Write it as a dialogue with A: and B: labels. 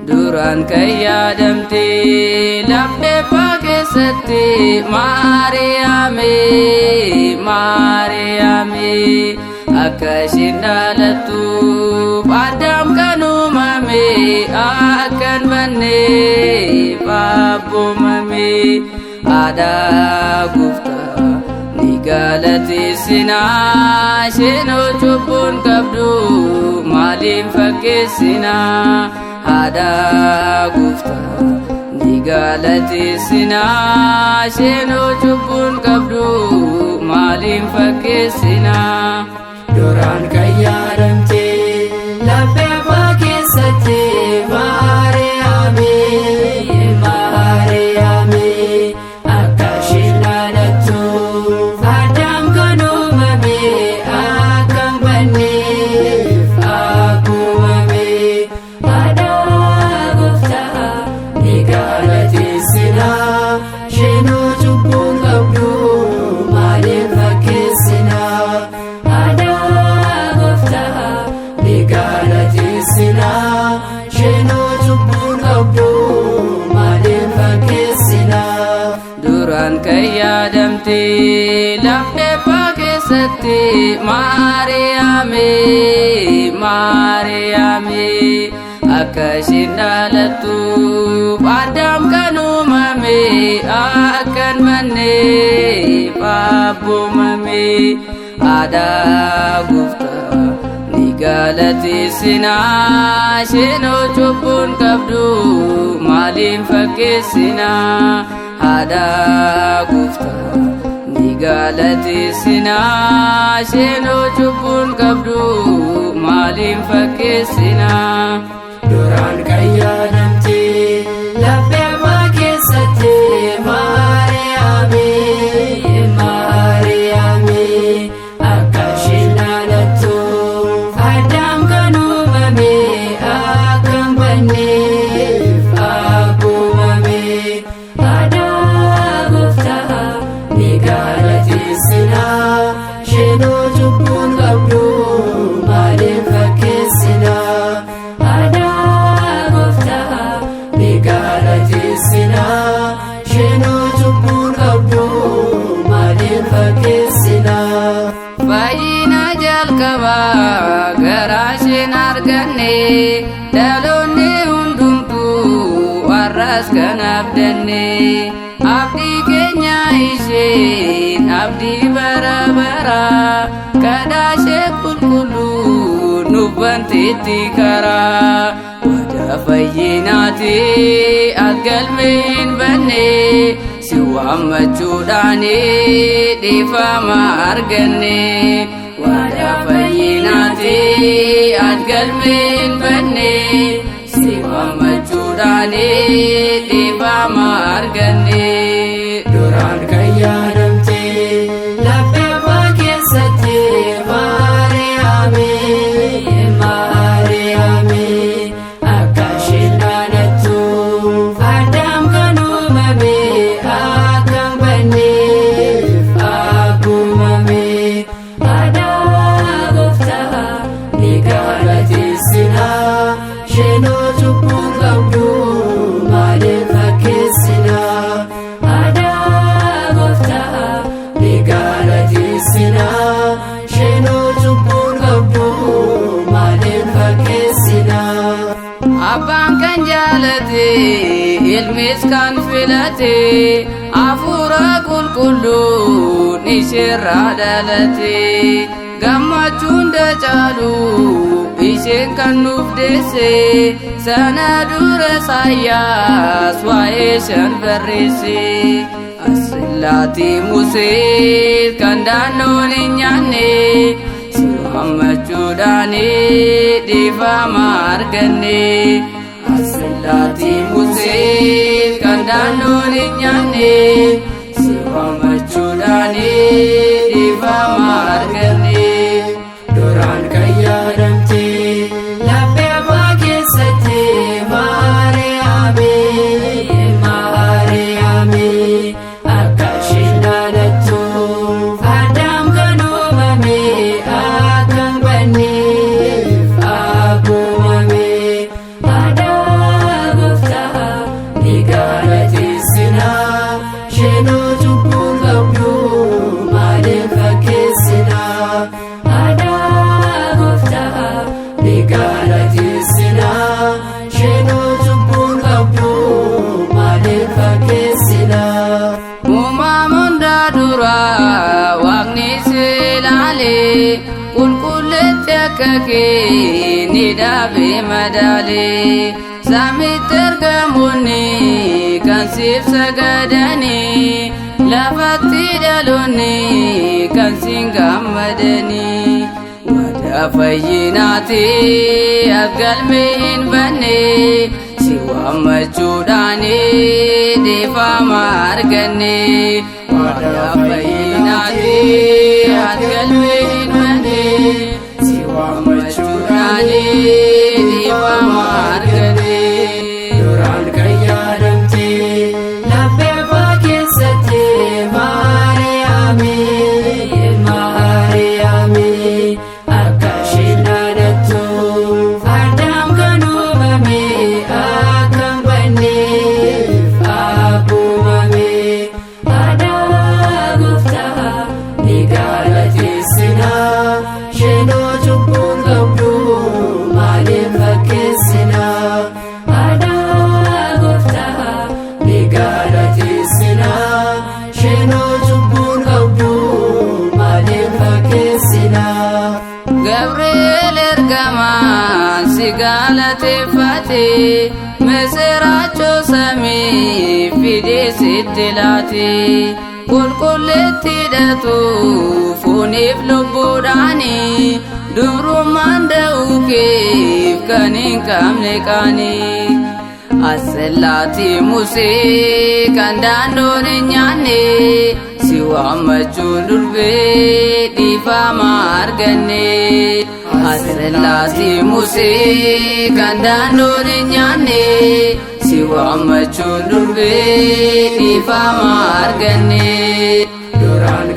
A: Duraan kayyadamte lafee keessatti Maariyaame akka isheen dhalattuuf Addaam kan uumame akkan banneef abboomame. Aadaa Gooftaa ni galateessina, isheenoo cubbuun qabdu maaliin fakkeessina. Aadaa Gooftaa ni galateessina, isheenoo cubbuun qabdu maaliin fakkeessina.
B: Duraan kayyadamte lafee keessatti Maariyaame akka isheen dhalattuuf Addaam kan uumame akkan banneef abboomame. Aadaa Gooftaa ni galateessina, isheenoo cubbuun qabdu maaliin fakkeessina. Aadaa Gooftaa ni galateessina, isheenoo cubbuun qabdu maaliin fakkeessina.
A: Duraan kayyadamte lafee keessatti Maariyaame akka isheen dhalattuuf Addaam kan uumame akkan banneef abboomame. Aadaa Gooftaa ni galateessina, isheenoo cubbuun qabdu maaliin fakkeessina. Aadaa Gooftaa ni galateessina, isheenoo cubbuun qabdu maaliin fakkeessina.
B: Duraan kayyadamte lafee keessatti Maariyaame akka isheen dhalattuuf Addaam kan uumame akkan banneef abboomame. Aadaa Gooftaa ni galateessina, isheenoo cubbuun qabdu maaliin fakkeessina. Aadaa Gooftaa ni galateessina, isheenoo cubbuun qabdu maaliin fakkeessina.
A: Fayyina jalqabaa garaa isheen arganne, dhaloonni hundumtuu warras kan abdanne. Abdii keenya isheen abdii bara baraa, kadhaa ishee qulqulluu nuuf banteetti karaa. Waadaa fayyinaati as galmee hin banne, si waammachuudhaan dhiifama arganne. Waadaa fayyinaati as galmee hin banne, si waammachuudhaan dhiifama arganne.
B: Duraan kayyadamte lafee keessatti Maariyaame akka isheen dhalattuuf Addaam kan uumame akkan banneef abboomame. Aadaa Gooftaa ni galateessina, isheenoo cubbuun qabdu maaliin fakkeessina. Aadaa Gooftaa ni galateessina, isheenoo cubbuun qabdu maaliin fakkeessina.
A: Abbaan kan jaalate ilmis kan filate, hafuura qulqulluun isheerraa dhalate. Gammachuun dacaalu isheen kan nuuf deesse, sana dura Isaayyaas waa'ee isheen barreesse. Asillaati Musee kan daannoon hin nyaanne, si waammachuudhaan gammachuudhaani dhiifama arganne. Asillaatii Musee kan daandoon hin nyaanne si waammachuudhaani dhiifama arganne.
B: Duraan kan yaadamte laphee abbaa keessatti Maariyaame akka isheen dhaalattu Addaam kan uumame akka hin banneef abboomame. Aadaa Gooftaa ni galateessina isheenoo cubbuu qabdu maaliif fakkeessina. Aadaa Gooftaa ni galateessina isheenoo cubbuu qabdu maaliif fakkeessina.
A: Uumama hundaa dura Waaqni si ilaalee qulqulleetti akka kee ni dhaabee madaalee. Samiitti ergamoonni kan siif sagadanii lafatti dhaloonni kan siin gammadanii. Waadaa fayyinaati as galmee hin banne si waammachuudhaani dhiifama arganne. Waadaa fayyinaati as galmee hin banne si waammachuudhaani dhiifama arganne.
B: Duraan kan yaadamte laphee abbaa keessatti Maariyaame akka isheen dhaalattu Addaam kan uumame akka hin banneef abboomame. Aadaa Gooftaa ni galateessina isheenoo cubbuu qabdu maaliif fakkeessina. Aadaa Gooftaa ni galateessina isheenoo cubbuu qabdu maaliif fakkeessina.
A: Gabriel ergamaan si galateeffate misiraachoo samii fidee sitti laate. Qulqulleetti hidhatu fuuniif lubbuudhaani dubrummaan da'uu keef kan hin qabne qaani. Asillaatii Musee kan daandoon hin nyaanne si waammachuun durbee dhiifama arganne. Asillaatii Musee kan daandoon hin nyaanne si waammachuun durbee dhiifama arganne.
B: Duraan